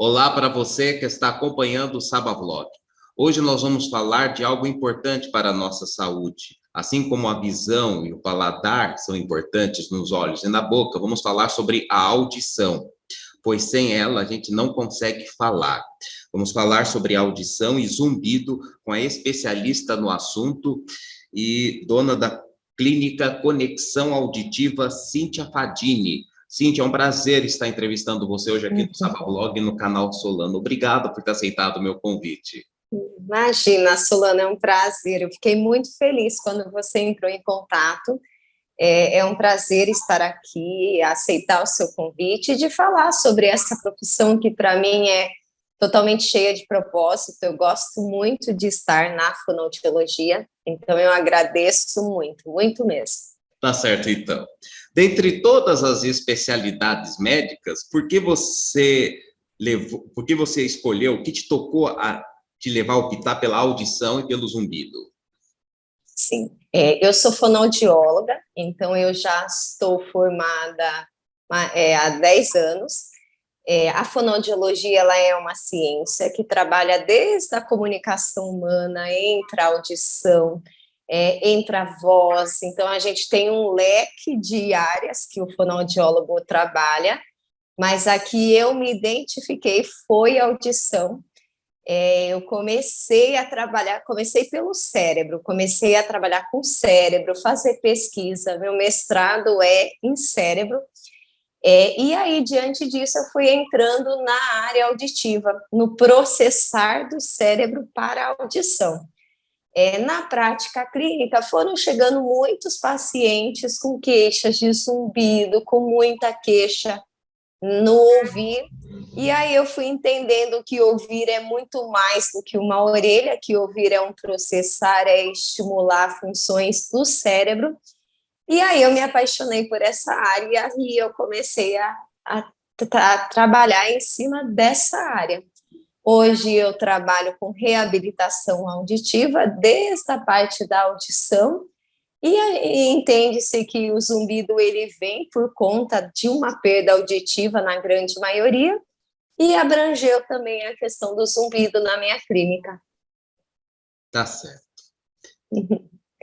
Olá para você que está acompanhando o Saba Vlog. Hoje nós vamos falar de algo importante para a nossa saúde. Assim como a visão e o paladar são importantes nos olhos e na boca, vamos falar sobre a audição, pois sem ela a gente não consegue falar. Vamos falar sobre audição e zumbido com a especialista no assunto e dona da clínica Conexão Auditiva, Cíntia Fadini. Cíntia, é um prazer estar entrevistando você hoje aqui no Saba Vlog, no canal Solano. Obrigado por ter aceitado o meu convite. Imagina, Solano, é um prazer. Eu fiquei muito feliz quando você entrou em contato. É um prazer estar aqui, aceitar o seu convite e de falar sobre essa profissão que, para mim, é totalmente cheia de propósito. Eu gosto muito de estar na fonoaudiologia, então eu agradeço muito, muito mesmo. Tá certo, então. Dentre todas as especialidades médicas, por que você escolheu, o que te tocou a te levar a optar pela audição e pelo zumbido? Sim, eu sou fonoaudióloga, então eu já estou formada há 10 anos. A fonoaudiologia ela é uma ciência que trabalha desde a comunicação humana, entra a audição, entra a voz, então a gente tem um leque de áreas que o fonoaudiólogo trabalha, mas a que eu me identifiquei foi a audição. Eu comecei a trabalhar, comecei pelo cérebro, comecei a trabalhar com o cérebro, fazer pesquisa, meu mestrado é em cérebro, e aí, diante disso, eu fui entrando na área auditiva, no processar do cérebro para a audição. Na prática clínica, foram chegando muitos pacientes com queixas de zumbido, com muita queixa no ouvir, e aí eu fui entendendo que ouvir é muito mais do que uma orelha, que ouvir é um processar, é estimular funções do cérebro, e aí eu me apaixonei por essa área e eu comecei a trabalhar em cima dessa área. Hoje eu trabalho com reabilitação auditiva, desde a parte da audição, e entende-se que o zumbido ele vem por conta de uma perda auditiva na grande maioria, e abrangeu também a questão do zumbido na minha clínica. Tá certo.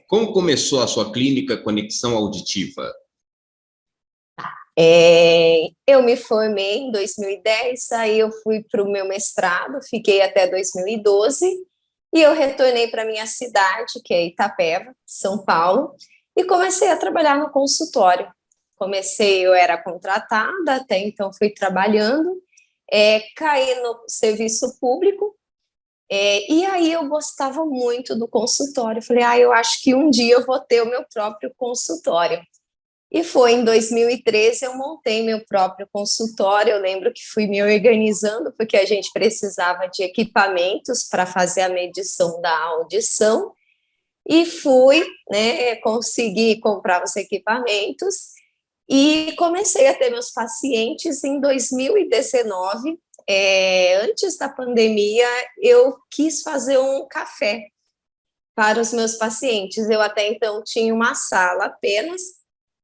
Como começou a sua clínica Conexão Auditiva? Eu me formei em 2010, aí eu fui para o meu mestrado, fiquei até 2012, e eu retornei para minha cidade, que é Itapeva, São Paulo, e comecei a trabalhar no consultório. Eu era contratada, até então fui trabalhando, caí no serviço público, e aí eu gostava muito do consultório. Falei, eu acho que um dia eu vou ter o meu próprio consultório. E foi em 2013 eu montei meu próprio consultório. Eu lembro que fui me organizando, porque a gente precisava de equipamentos para fazer a medição da audição, e fui, consegui comprar os equipamentos, e comecei a ter meus pacientes em 2019. Antes da pandemia, eu quis fazer um café para os meus pacientes. Eu até então tinha uma sala apenas,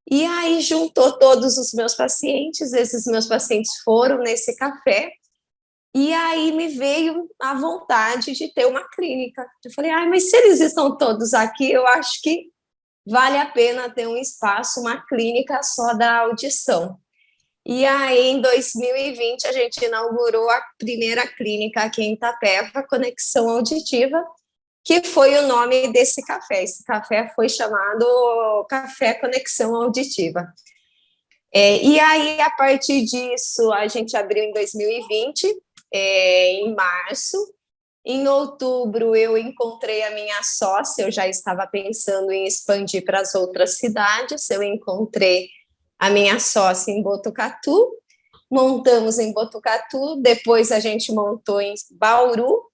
e aí juntou todos os meus pacientes, esses meus pacientes foram nesse café, e aí me veio a vontade de ter uma clínica. Eu falei, mas se eles estão todos aqui, eu acho que vale a pena ter um espaço, uma clínica só da audição. E aí, em 2020, a gente inaugurou a primeira clínica aqui em Itapeva, Conexão Auditiva, que foi o nome desse café. Esse café foi chamado Café Conexão Auditiva. E aí, a partir disso, a gente abriu em 2020, em março. Em outubro, eu encontrei a minha sócia, eu já estava pensando em expandir para as outras cidades, eu encontrei a minha sócia em Botucatu, montamos em Botucatu, depois a gente montou em Bauru,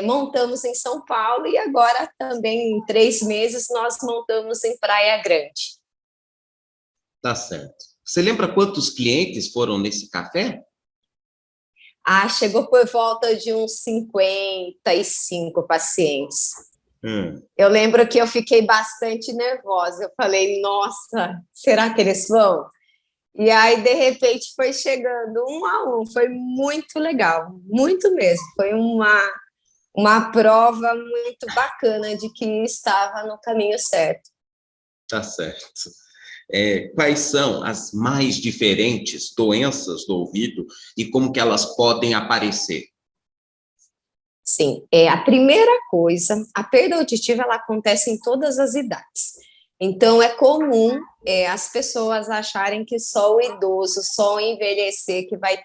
montamos em São Paulo, e agora também em 3 meses nós montamos em Praia Grande. Tá certo. Você lembra quantos clientes foram nesse café? Chegou por volta de uns 55 pacientes. Eu lembro que eu fiquei bastante nervosa, eu falei, nossa, será que eles vão? E aí, de repente, foi chegando um a um. Foi muito legal, muito mesmo. Foi uma prova muito bacana de que estava no caminho certo. Tá certo. Quais são as mais diferentes doenças do ouvido e como que elas podem aparecer? Sim, a primeira coisa, a perda auditiva ela acontece em todas as idades. Então, é comum as pessoas acharem que só o idoso, só o envelhecer que vai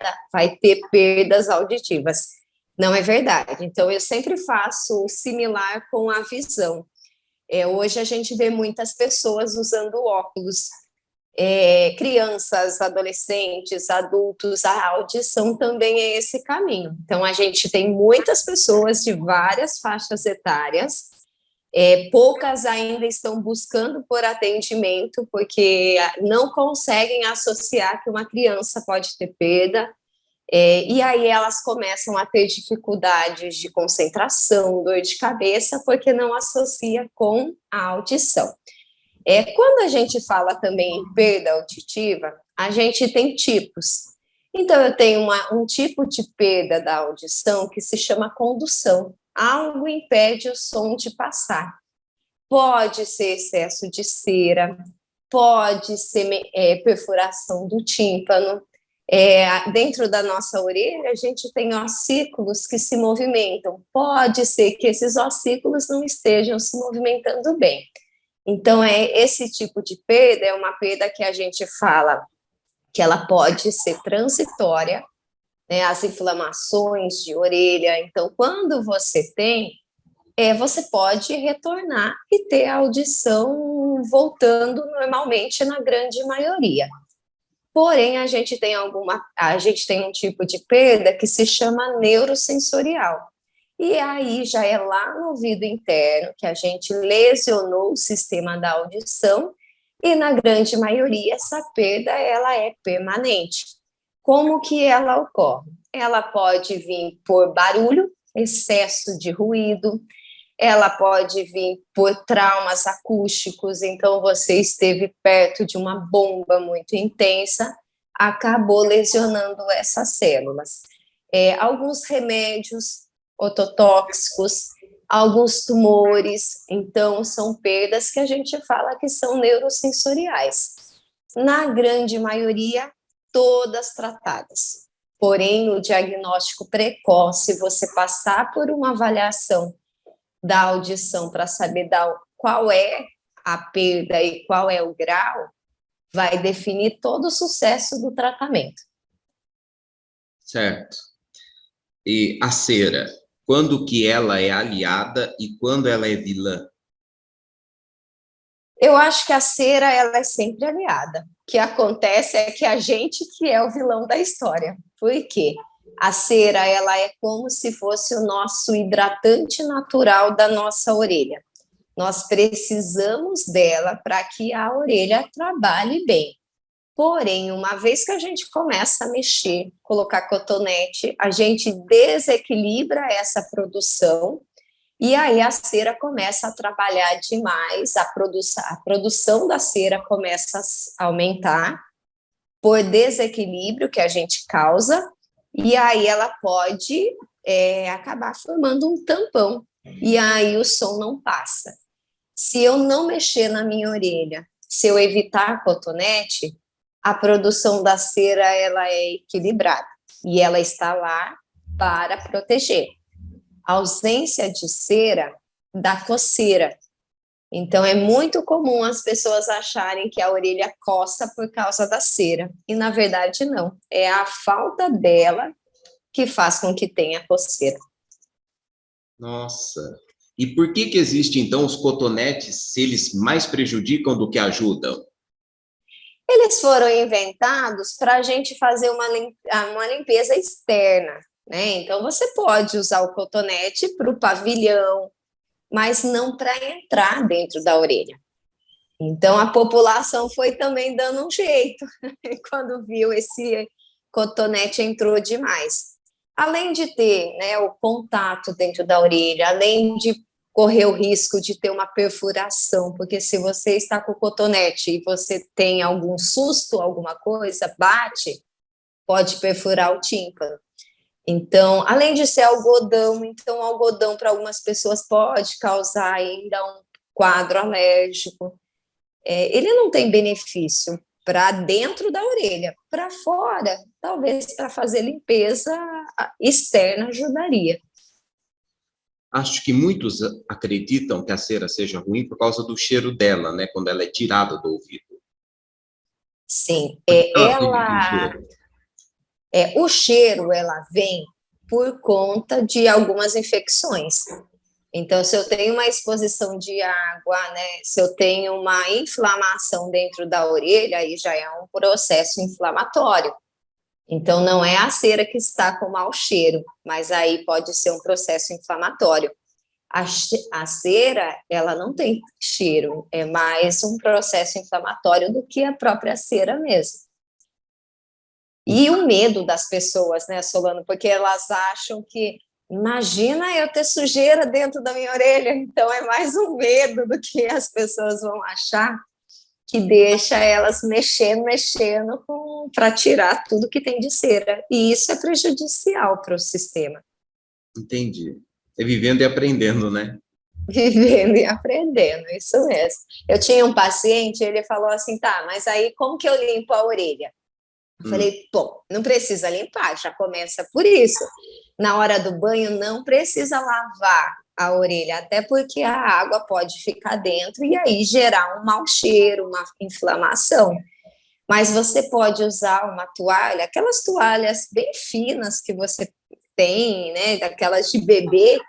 ter perdas auditivas. Não é verdade. Então, eu sempre faço o similar com a visão. Hoje a gente vê muitas pessoas usando óculos, crianças, adolescentes, adultos, a audição também é esse caminho. Então, a gente tem muitas pessoas de várias faixas etárias, poucas ainda estão buscando por atendimento, porque não conseguem associar que uma criança pode ter perda, e aí elas começam a ter dificuldades de concentração, dor de cabeça, porque não associa com a audição. Quando a gente fala também em perda auditiva, a gente tem tipos. Então, eu tenho um tipo de perda da audição que se chama condução. Algo impede o som de passar. Pode ser excesso de cera, pode ser perfuração do tímpano. Dentro da nossa orelha, a gente tem ossículos que se movimentam. Pode ser que esses ossículos não estejam se movimentando bem. Então, esse tipo de perda é uma perda que a gente fala que ela pode ser transitória, né, as inflamações de orelha. Então, quando você tem, você pode retornar e ter a audição voltando normalmente na grande maioria. Porém, a gente tem um tipo de perda que se chama neurosensorial. E aí já é lá no ouvido interno que a gente lesionou o sistema da audição e na grande maioria essa perda ela é permanente. Como que ela ocorre? Ela pode vir por barulho, excesso de ruído, ela pode vir por traumas acústicos, então você esteve perto de uma bomba muito intensa, acabou lesionando essas células. Alguns remédios ototóxicos, alguns tumores, então são perdas que a gente fala que são neurosensoriais. Na grande maioria, todas tratadas. Porém, no diagnóstico precoce, você passar por uma avaliação da audição para saber qual é a perda e qual é o grau, vai definir todo o sucesso do tratamento. Certo. E a cera, quando que ela é aliada e quando ela é vilã? Eu acho que a cera ela é sempre aliada. O que acontece é que a gente que é o vilão da história. Por quê? A cera ela é como se fosse o nosso hidratante natural da nossa orelha. Nós precisamos dela para que a orelha trabalhe bem. Porém, uma vez que a gente começa a mexer, colocar cotonete, a gente desequilibra essa produção e aí a cera começa a trabalhar demais, a produção da cera começa a aumentar por desequilíbrio que a gente causa, e aí ela pode acabar formando um tampão, e aí o som não passa. Se eu não mexer na minha orelha, se eu evitar cotonete, a produção da cera ela é equilibrada, e ela está lá para proteger. A ausência de cera dá coceira. Então, é muito comum as pessoas acharem que a orelha coça por causa da cera. E, na verdade, não. É a falta dela que faz com que tenha coceira. Nossa. E por que existem, então, os cotonetes, se eles mais prejudicam do que ajudam? Eles foram inventados para a gente fazer uma limpeza externa, né? Então, você pode usar o cotonete para o pavilhão, mas não para entrar dentro da orelha. Então, a população foi também dando um jeito, quando viu esse cotonete entrou demais. Além de ter, né, o contato dentro da orelha, além de correr o risco de ter uma perfuração, porque se você está com o cotonete e você tem algum susto, alguma coisa, bate, pode perfurar o tímpano. Então, além de ser algodão, então algodão para algumas pessoas pode causar ainda um quadro alérgico. Ele não tem benefício para dentro da orelha, para fora, talvez para fazer limpeza externa ajudaria. Acho que muitos acreditam que a cera seja ruim por causa do cheiro dela, né? Quando ela é tirada do ouvido. Sim, Ela tem aquele cheiro. o cheiro ela vem por conta de algumas infecções. Então, se eu tenho uma exposição de água, né, se eu tenho uma inflamação dentro da orelha, aí já é um processo inflamatório. Então, não é a cera que está com mau cheiro, mas aí pode ser um processo inflamatório. A cera, ela não tem cheiro, é mais um processo inflamatório do que a própria cera mesmo. E o medo das pessoas, né, Solano, porque elas acham que, imagina eu ter sujeira dentro da minha orelha, então é mais um medo do que as pessoas vão achar, que deixa elas mexendo para tirar tudo que tem de cera. E isso é prejudicial para o sistema. Entendi. É vivendo e aprendendo, né? Vivendo e aprendendo, isso mesmo. Eu tinha um paciente, ele falou assim, tá, mas aí como que eu limpo a orelha? Eu falei, bom, não precisa limpar, já começa por isso. Na hora do banho, não precisa lavar a orelha, até porque a água pode ficar dentro e aí gerar um mau cheiro, uma inflamação. Mas você pode usar uma toalha, aquelas toalhas bem finas que você tem, né, daquelas de bebê,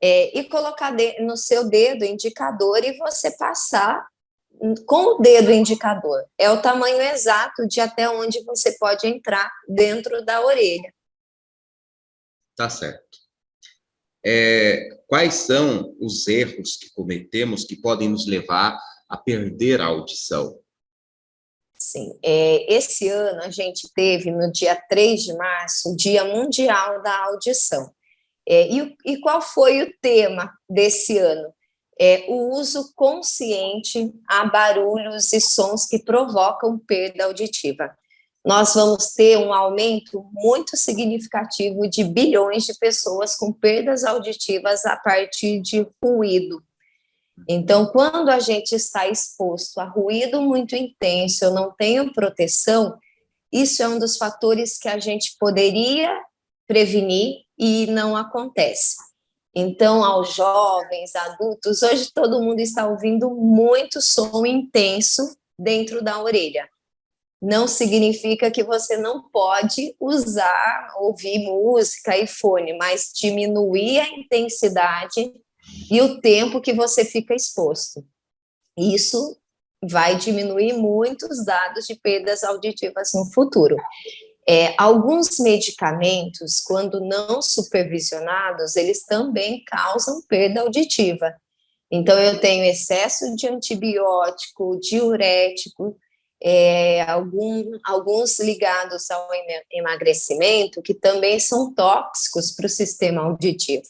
e colocar no seu dedo indicador e você passar com o dedo indicador. É o tamanho exato de até onde você pode entrar dentro da orelha. Tá certo. Quais são os erros que cometemos que podem nos levar a perder a audição? Sim, esse ano a gente teve, no dia 3 de março, o Dia Mundial da Audição. E qual foi o tema desse ano? O uso consciente a barulhos e sons que provocam perda auditiva. Nós vamos ter um aumento muito significativo de bilhões de pessoas com perdas auditivas a partir de ruído. Então, quando a gente está exposto a ruído muito intenso, eu não tenho proteção, isso é um dos fatores que a gente poderia prevenir e não acontece. Então, aos jovens, adultos, hoje todo mundo está ouvindo muito som intenso dentro da orelha. Não significa que você não pode ouvir música e fone, mas diminuir a intensidade e o tempo que você fica exposto. Isso vai diminuir muitos dados de perdas auditivas no futuro. Alguns medicamentos, quando não supervisionados, eles também causam perda auditiva. Então, eu tenho excesso de antibiótico, diurético, alguns ligados ao emagrecimento, que também são tóxicos para o sistema auditivo.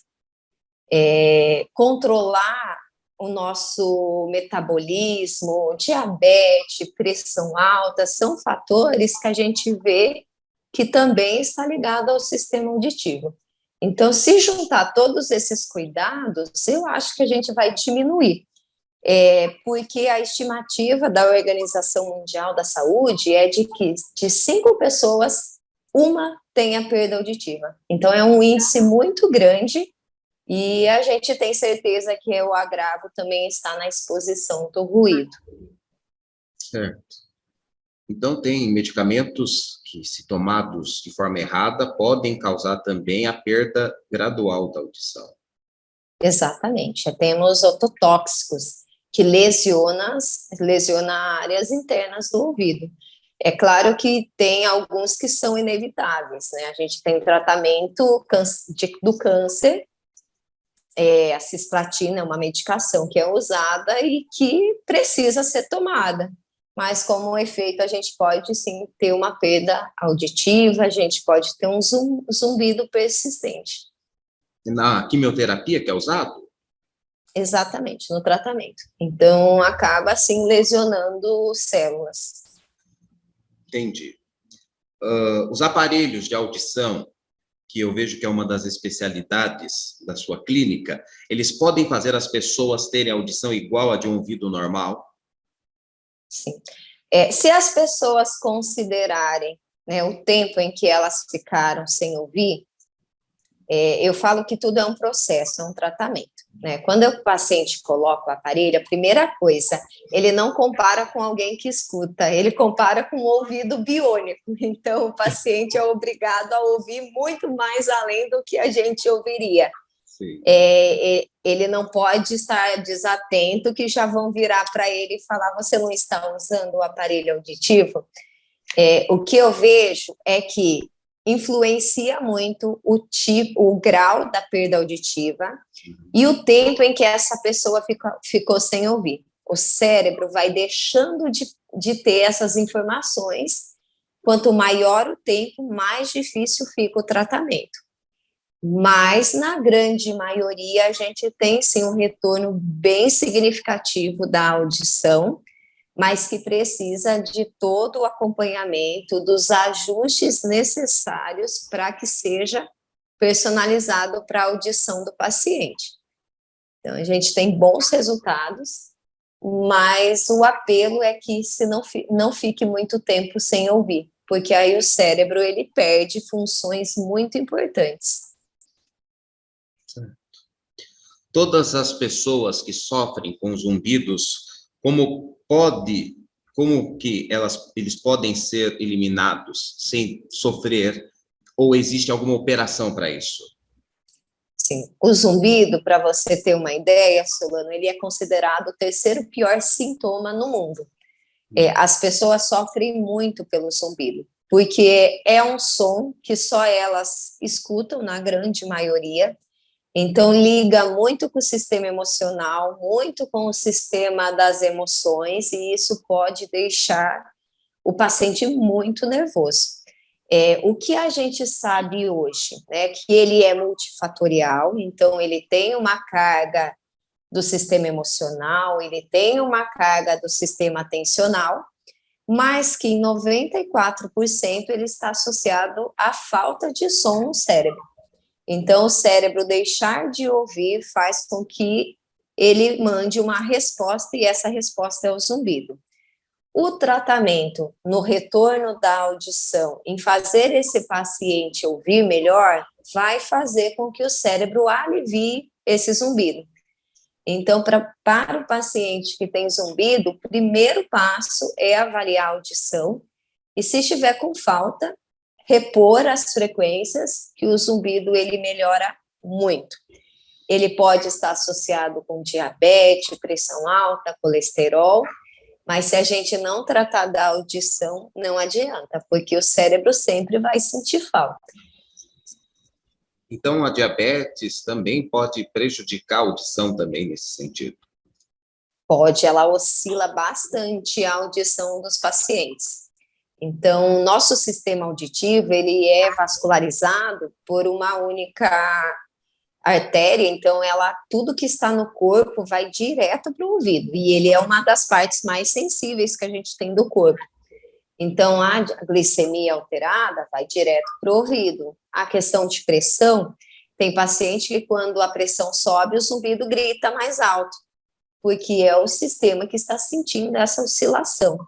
Controlar o nosso metabolismo, diabetes, pressão alta, são fatores que a gente vê que também está ligado ao sistema auditivo. Então, se juntar todos esses cuidados, eu acho que a gente vai diminuir, porque a estimativa da Organização Mundial da Saúde é de que de 5 pessoas, uma tenha perda auditiva. Então, é um índice muito grande e a gente tem certeza que o agravo também está na exposição do ruído. Certo. Então, tem medicamentos que, se tomados de forma errada, podem causar também a perda gradual da audição. Exatamente. Temos ototóxicos, que lesiona áreas internas do ouvido. É claro que tem alguns que são inevitáveis, né? A gente tem tratamento do câncer, a cisplatina é uma medicação que é usada e que precisa ser tomada. Mas como efeito, a gente pode sim ter uma perda auditiva, a gente pode ter um zumbido persistente. Na quimioterapia que é usado? Exatamente, no tratamento. Então, acaba, assim, lesionando células. Entendi. Os aparelhos de audição, que eu vejo que é uma das especialidades da sua clínica, eles podem fazer as pessoas terem audição igual a de um ouvido normal? Sim. Se as pessoas considerarem, né, o tempo em que elas ficaram sem ouvir, eu falo que tudo é um processo, é um tratamento, né? Quando o paciente coloca o aparelho, a primeira coisa, ele não compara com alguém que escuta, ele compara com o ouvido biônico. Então, o paciente é obrigado a ouvir muito mais além do que a gente ouviria. Sim. Ele não pode estar desatento, que já vão virar para ele e falar: você não está usando o aparelho auditivo? O que eu vejo é que influencia muito o grau da perda auditiva e o tempo em que essa pessoa ficou sem ouvir. O cérebro vai deixando de ter essas informações. Quanto maior o tempo, mais difícil fica o tratamento. Mas, na grande maioria, a gente tem, sim, um retorno bem significativo da audição, mas que precisa de todo o acompanhamento, dos ajustes necessários para que seja personalizado para a audição do paciente. Então, a gente tem bons resultados, mas o apelo é que não fique muito tempo sem ouvir, porque aí o cérebro ele perde funções muito importantes. Todas as pessoas que sofrem com zumbidos, como que eles podem ser eliminados sem sofrer, ou existe alguma operação para isso? Sim, o zumbido, para você ter uma ideia, Solano, ele é considerado o terceiro pior sintoma no mundo. As pessoas sofrem muito pelo zumbido, porque é um som que só elas escutam, na grande maioria. Então, liga muito com o sistema emocional, muito com o sistema das emoções, e isso pode deixar o paciente muito nervoso. O que a gente sabe hoje, né, que ele é multifatorial, então ele tem uma carga do sistema emocional, ele tem uma carga do sistema atencional, mas que em 94% ele está associado à falta de som no cérebro. Então, o cérebro deixar de ouvir faz com que ele mande uma resposta, e essa resposta é o zumbido. O tratamento no retorno da audição, em fazer esse paciente ouvir melhor, vai fazer com que o cérebro alivie esse zumbido. Então, para o paciente que tem zumbido, o primeiro passo é avaliar a audição, e se estiver com falta, repor as frequências, que o zumbido ele melhora muito. Ele pode estar associado com diabetes, pressão alta, colesterol, mas se a gente não tratar da audição, não adianta, porque o cérebro sempre vai sentir falta. Então, a diabetes também pode prejudicar a audição também nesse sentido? Pode, ela oscila bastante a audição dos pacientes. Então, nosso sistema auditivo, ele é vascularizado por uma única artéria, então tudo que está no corpo vai direto para o ouvido, e ele é uma das partes mais sensíveis que a gente tem do corpo. Então, a glicemia alterada vai direto para o ouvido. A questão de pressão, tem paciente que quando a pressão sobe, o zumbido grita mais alto, porque é o sistema que está sentindo essa oscilação.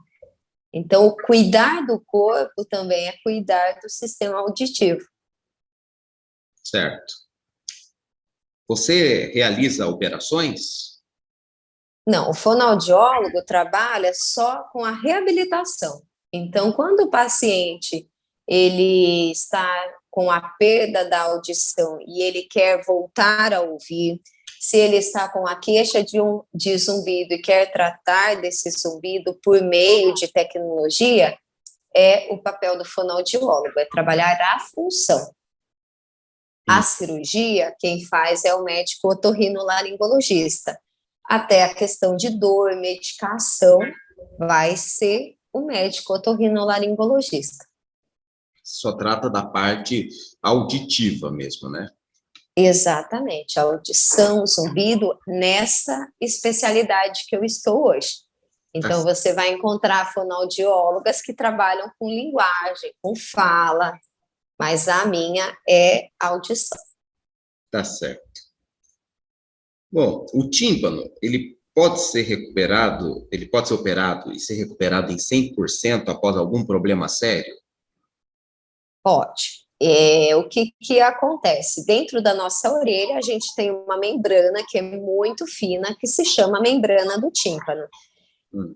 Então, cuidar do corpo também é cuidar do sistema auditivo. Certo. Você realiza operações? Não, o fonoaudiólogo trabalha só com a reabilitação. Então, quando o paciente ele está com a perda da audição e ele quer voltar a ouvir, se ele está com a queixa de zumbido e quer tratar desse zumbido por meio de tecnologia, é o papel do fonoaudiólogo, é trabalhar a função. A cirurgia, quem faz é o médico otorrinolaringologista. Até a questão de dor, medicação, vai ser o médico otorrinolaringologista. Só trata da parte auditiva mesmo, né? Exatamente, a audição, o zumbido, nessa especialidade que eu estou hoje. Tá, Então, você vai encontrar fonoaudiólogas que trabalham com linguagem, com fala, mas a minha é audição. tá certo. Bom, o tímpano, ele pode ser operado e ser recuperado em 100% após algum problema sério? Pode. O que acontece? Dentro da nossa orelha, a gente tem uma membrana que é muito fina, que se chama membrana do tímpano.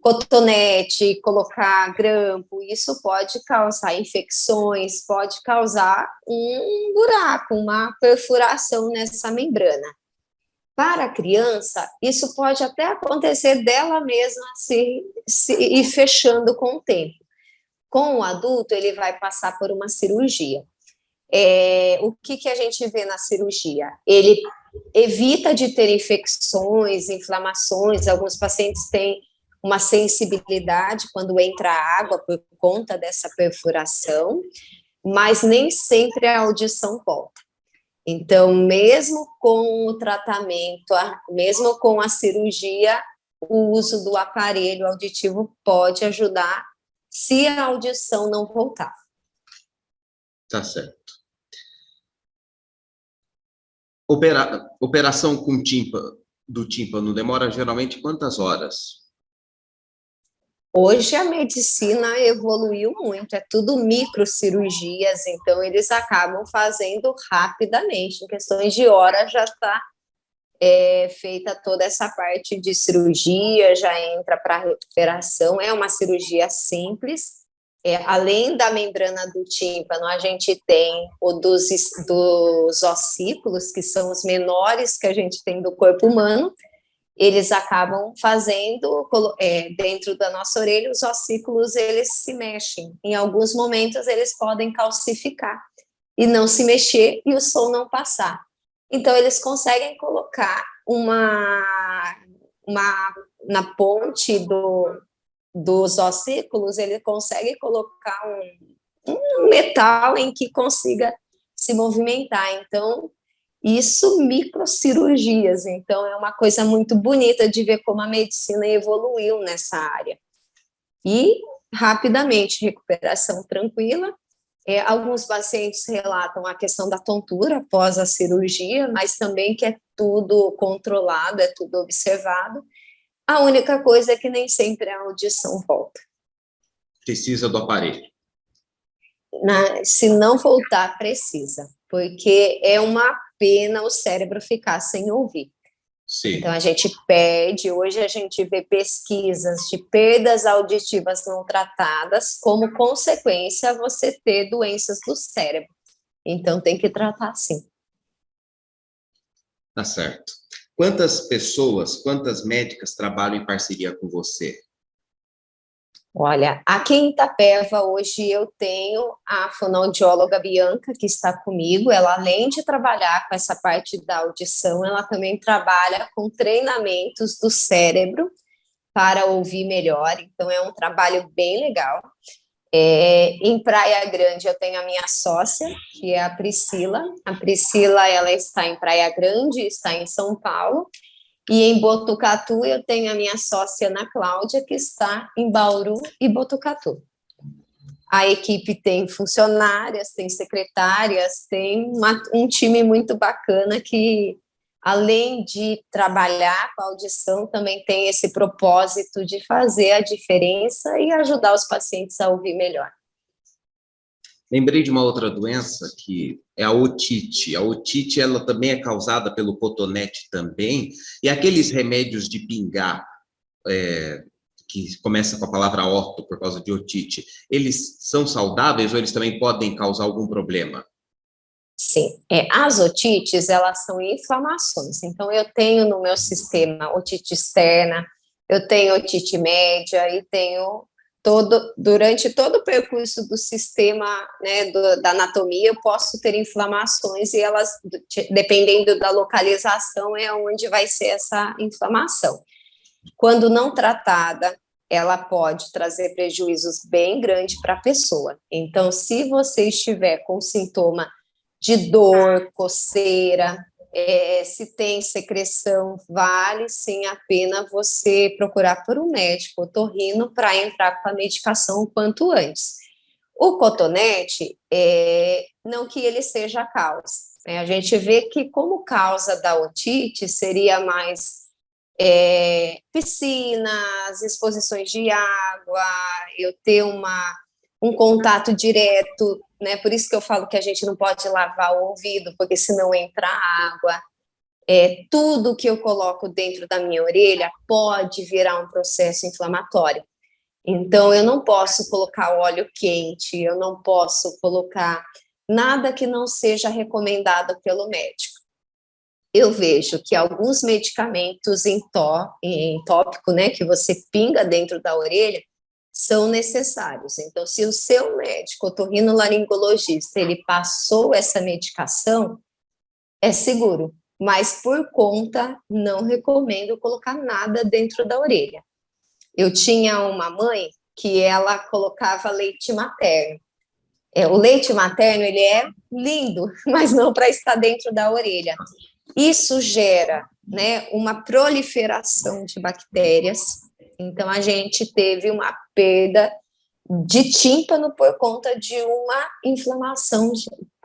Cotonete, colocar grampo, isso pode causar infecções, pode causar um buraco, uma perfuração nessa membrana. Para a criança, isso pode até acontecer dela mesma se ir fechando com o tempo. Com o adulto, ele vai passar por uma cirurgia. O que a gente vê na cirurgia? Ele evita de ter infecções, inflamações, alguns pacientes têm uma sensibilidade quando entra água por conta dessa perfuração, mas nem sempre a audição volta. Então, mesmo com o tratamento, mesmo com a cirurgia, o uso do aparelho auditivo pode ajudar se a audição não voltar. Tá certo. Operação com do tímpano demora geralmente quantas horas? Hoje a medicina evoluiu muito, é tudo microcirurgias, então eles acabam fazendo rapidamente, em questões de horas já está feita toda essa parte de cirurgia, já entra para a recuperação, é uma cirurgia simples. Além da membrana do tímpano, a gente tem o dos ossículos, que são os menores que a gente tem do corpo humano. Eles acabam fazendo, dentro da nossa orelha, os ossículos, eles se mexem. Em alguns momentos, eles podem calcificar e não se mexer e o som não passar. Então, eles conseguem colocar na ponte dos ossículos, ele consegue colocar um metal em que consiga se movimentar. Então, isso microcirurgias. Então, é uma coisa muito bonita de ver como a medicina evoluiu nessa área. E, rapidamente, recuperação tranquila. Alguns pacientes relatam a questão da tontura após a cirurgia, mas também que é tudo controlado, é tudo observado. A única coisa é que nem sempre a audição volta. Precisa do aparelho. Se não voltar, precisa, porque é uma pena o cérebro ficar sem ouvir. Sim. Então, a gente perde, hoje a gente vê pesquisas de perdas auditivas não tratadas, como consequência você ter doenças do cérebro. Então, tem que tratar sim. Tá certo. Quantas médicas trabalham em parceria com você? Olha, aqui em Itapeva, hoje eu tenho a fonoaudióloga Bianca, que está comigo. Ela, além de trabalhar com essa parte da audição, ela também trabalha com treinamentos do cérebro para ouvir melhor. Então, é um trabalho bem legal. Em Praia Grande, eu tenho a minha sócia, que é a Priscila. A Priscila, ela está em Praia Grande, está em São Paulo. E em Botucatu, eu tenho a minha sócia Ana Cláudia, que está em Bauru e Botucatu. A equipe tem funcionárias, tem secretárias, tem um time muito bacana que, além de trabalhar com a audição, também tem esse propósito de fazer a diferença e ajudar os pacientes a ouvir melhor. Lembrei de uma outra doença que é a otite. A otite, ela também é causada pelo cotonete também, e aqueles remédios de pingar, que começa com a palavra orto por causa de otite, eles são saudáveis ou eles também podem causar algum problema? Sim, as otites, elas são inflamações. Então, eu tenho no meu sistema otite externa, eu tenho otite média e tenho durante todo o percurso do sistema, né, da anatomia, eu posso ter inflamações e elas, dependendo da localização, é onde vai ser essa inflamação. Quando não tratada, ela pode trazer prejuízos bem grandes para a pessoa. Então, se você estiver com sintoma de dor, coceira, Se tem secreção, vale sim a pena você procurar por um médico otorrino para entrar com a medicação o quanto antes. O cotonete, não que ele seja a causa, né? A gente vê que como causa da otite seria mais piscinas, exposições de água, eu ter um contato direto, né? Por isso que eu falo que a gente não pode lavar o ouvido, porque senão entra água. Tudo que eu coloco dentro da minha orelha pode virar um processo inflamatório. Então, eu não posso colocar óleo quente, eu não posso colocar nada que não seja recomendado pelo médico. Eu vejo que alguns medicamentos em tópico, né, que você pinga dentro da orelha, são necessários. Então, se o seu médico otorrinolaringologista, ele passou essa medicação, é seguro, mas por conta, não recomendo colocar nada dentro da orelha. Eu tinha uma mãe que ela colocava leite materno. O leite materno, ele é lindo, mas não para estar dentro da orelha. Isso gera, né, uma proliferação de bactérias. Então, a gente teve uma perda de tímpano por conta de uma inflamação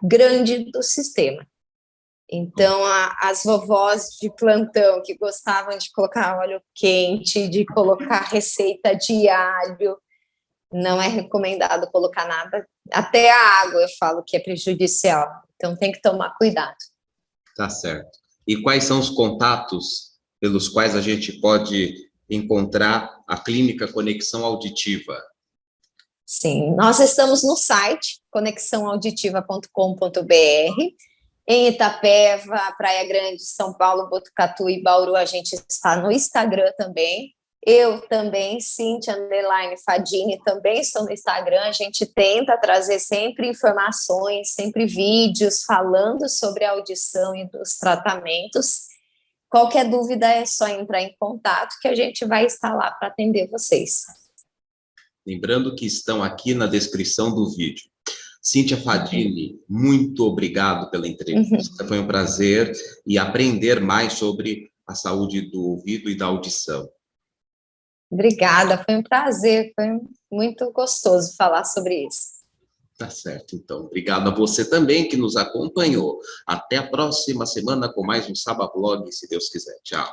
grande do sistema. Então, as vovós de plantão que gostavam de colocar óleo quente, de colocar receita de alho, não é recomendado colocar nada. Até a água eu falo que é prejudicial. Então, tem que tomar cuidado. Tá certo. E quais são os contatos pelos quais a gente pode encontrar a Clínica Conexão Auditiva? Sim, nós estamos no site conexãoauditiva.com.br. Em Itapeva, Praia Grande, São Paulo, Botucatu e Bauru, a gente está no Instagram também. Eu também, Cíntia Fadini, também estou no Instagram. A gente tenta trazer sempre informações, sempre vídeos falando sobre a audição e dos tratamentos. Qualquer dúvida é só entrar em contato que a gente vai estar lá para atender vocês. Lembrando que estão aqui na descrição do vídeo. Cíntia Fadini, muito obrigado pela entrevista. Foi um prazer e aprender mais sobre a saúde do ouvido e da audição. Obrigada, foi um prazer, foi muito gostoso falar sobre isso. Tá certo, então. Obrigado a você também que nos acompanhou. Até a próxima semana com mais um Sabablog, se Deus quiser. Tchau.